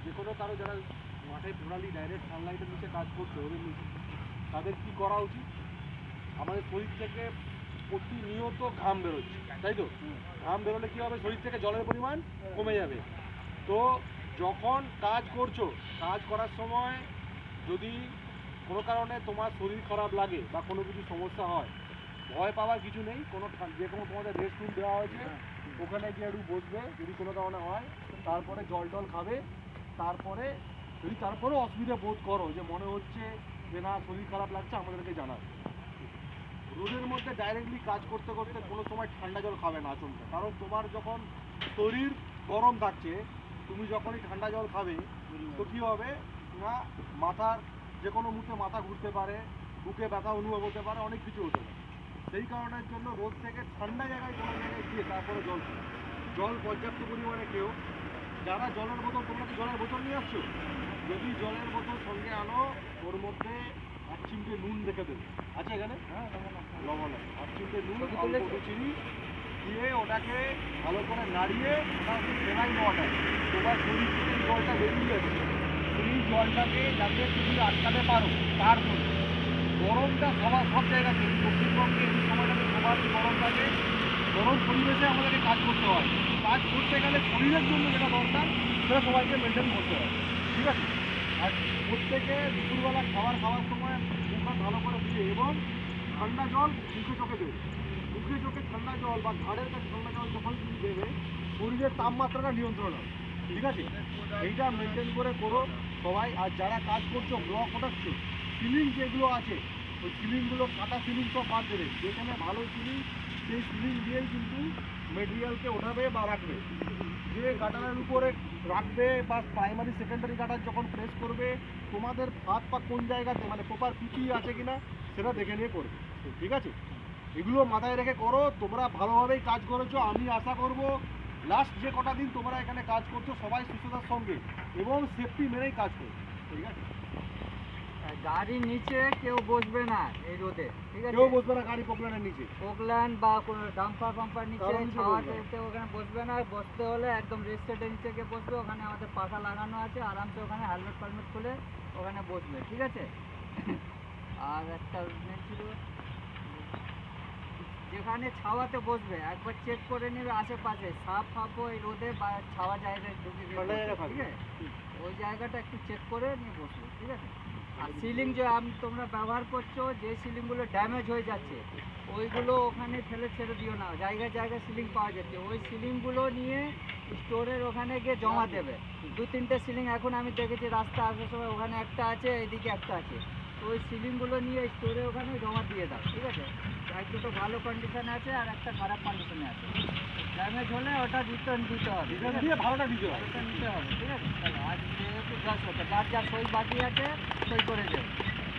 যে কোনো কারো যারা মাঠে টোটালি ডাইরেক্ট সানলাইটের নিচে কাজ করছে ওদের নিচে, তাদের কি করা উচিত? আমাদের শরীর থেকে প্রতিনিয়ত ঘাম বেরোচ্ছে, তাই তো? ঘাম বেরোলে কী হবে? শরীর থেকে জলের পরিমাণ কমে যাবে। তো যখন কাজ করছো, কাজ করার সময় যদি কোনো কারণে তোমার শরীর খারাপ লাগে বা কোনো কিছু সমস্যা হয়, ভয় পাওয়ার কিছু নেই। যে কোনো তোমাদের রেস্ট রুম দেওয়া হয়েছে, ওখানে গিয়ে একটু বসবে যদি কোনো কারণে হয়, তারপরে জল টল খাবে। তারপরে যদি তারপরেও অসুবিধা বোধ করো যে মনে হচ্ছে যে না শরীর খারাপ লাগছে, আমাদেরকে জানাবে। রোদের মধ্যে ডাইরেক্টলি কাজ করতে করতে কোনো সময় ঠান্ডা জল খাবে না আচমকা, কারণ তোমার যখন শরীর গরম থাকছে, তুমি যখনই ঠান্ডা জল খাবে তো কী হবে না, মাথার যে কোনো মুহূর্তে মাথা ঘুরতে পারে, বুকে ব্যথা অনুভব হতে পারে, অনেক কিছু হতে পারে। সেই কারণের জন্য রোদ থেকে ঠান্ডা জায়গায় কোনো জায়গায় গিয়ে তারপরে জল পর্যাপ্ত পরিমাণে কেউ। যারা জলের বোতল, তোমরা কি জলের বোতল নিয়ে আসছো? যদি জলের বোতল সঙ্গে আনো, ওর মধ্যে 1 চিমটে নুন রেখে দেবে। আছে এখানে? হ্যাঁ, লবণ 1 চিমটে নুন, অল্প চিনি দিয়ে ওটাকে ভালো করে নাড়িয়ে, ওটা হচ্ছে ফেনাইল ওয়াটার। তোমার শরীর থেকে জলটা বেরিয়ে যাবে, সেই জলটাকে যাতে তুমি আটকাতে পারো তার জন্য। গরমটা সব জায়গাতে, দক্ষিণবঙ্গে এই সময়টাতে সবারই গরম থাকে। গরম পরিবেশে আমাদেরকে কাজ করতে হয়। কাজ করতে গেলে শরীরের জন্য যেটা দরকার সেটা সবাইকে মেনটেন করতে হয়, ঠিক আছে? আর প্রত্যেকে দুপুরবেলা খাওয়ার সময় মুখটা ভালো করে ধুয়ে এবং ঠান্ডা জল মুখে চোখে দেবে। মুখে চোখে ঠান্ডা জল বা ঘাড়ের কাছে ঠান্ডা জল যখন তুমি দেবে, শরীরের তাপমাত্রাটা নিয়ন্ত্রণ হবে, ঠিক আছে? এইটা মেনটেন করে করো সবাই। আর যারা কাজ করছো, ব্লক ওঠাচ্ছো, সিলিং যেগুলো আছে ওই সিলিংগুলো, কাটা সিলিং সব বাদ দেবে। যেখানে ভালো সিলিং, সেই সিলিং দিয়েই কিন্তু মেটেরিয়ালকে ওঠাবে বা রাখবে। যে গাটারের উপরে রাখবে বা প্রাইমারি সেকেন্ডারি গাটার যখন প্রেস করবে, তোমাদের হাত পা কোন জায়গাতে মানে প্রপার পিপি আছে কিনা সেটা দেখে নিয়ে করবে, ঠিক আছে? এগুলো মাথায় রেখে করো। তোমরা ভালোভাবেই কাজ করেছো, আমি আশা করব লাস্ট যে কটা দিন তোমরা এখানে কাজ করছো সবাই সুস্থতার সঙ্গে এবং সেফটি মেনেই কাজ করবে, ঠিক আছে? গাড়ির নিচে কেউ বসবে না এই রোদে, ঠিক আছে? কেউ বসবে না গাড়ি পোকলানের নিচে, পোকলান বা কোনো ডাম্পার নিচে, কারণ নিচে ছাওয়াতে ওখানে বসবে না। বসতে হলে একদম রেস্টেডের নিচে গিয়ে বসবে। ওখানে আমাদের পাখা লাগানো আছে, আরামসে ওখানে হেলমেট ফেলমেট খুলে ওখানে বসবে, ঠিক আছে? আর একটা মেন ছিল, যেখানে ছাওয়াতে বসবে একবার চেক করে নেবে আশেপাশে সাপ ফাপ ওই রোদে বা ছাওয়া জায়গায় ঢুকে গিয়ে বসবে, ঠিক আছে? ওই জায়গাটা একটু চেক করে নিয়ে বসবে, ঠিক আছে? আর সিলিং যে তোমরা ব্যবহার করছো, যে সিলিংগুলো ড্যামেজ হয়ে যাচ্ছে ওইগুলো ওখানে ফেলে ছেড়ে দিও না। জায়গায় জায়গায় সিলিং পাওয়া যাচ্ছে, ওই সিলিংগুলো নিয়ে স্টোরের ওখানে গিয়ে জমা দেবে। 2-3টে সিলিং এখন আমি দেখেছি রাস্তা আসার সময়, ওখানে একটা আছে, এদিকে একটা আছে। তো ওই সিলিংগুলো নিয়ে স্টোরে ওখানে জমা দিয়ে দাও, ঠিক আছে? এক দুটো ভালো কন্ডিশনে আছে আর একটা খারাপ কন্ডিশনে আছে। ড্যামেজ হলে ওটা রিটার্ন দিতে হবে, রিটার্ন দিয়ে ভালোটা দিতে হবে, রিটার্ন নিতে হবে, ঠিক আছে? তাহলে আজ যেহেতু 10 হচ্ছে, যার যা সই বাকি আছে সই করে দেবে।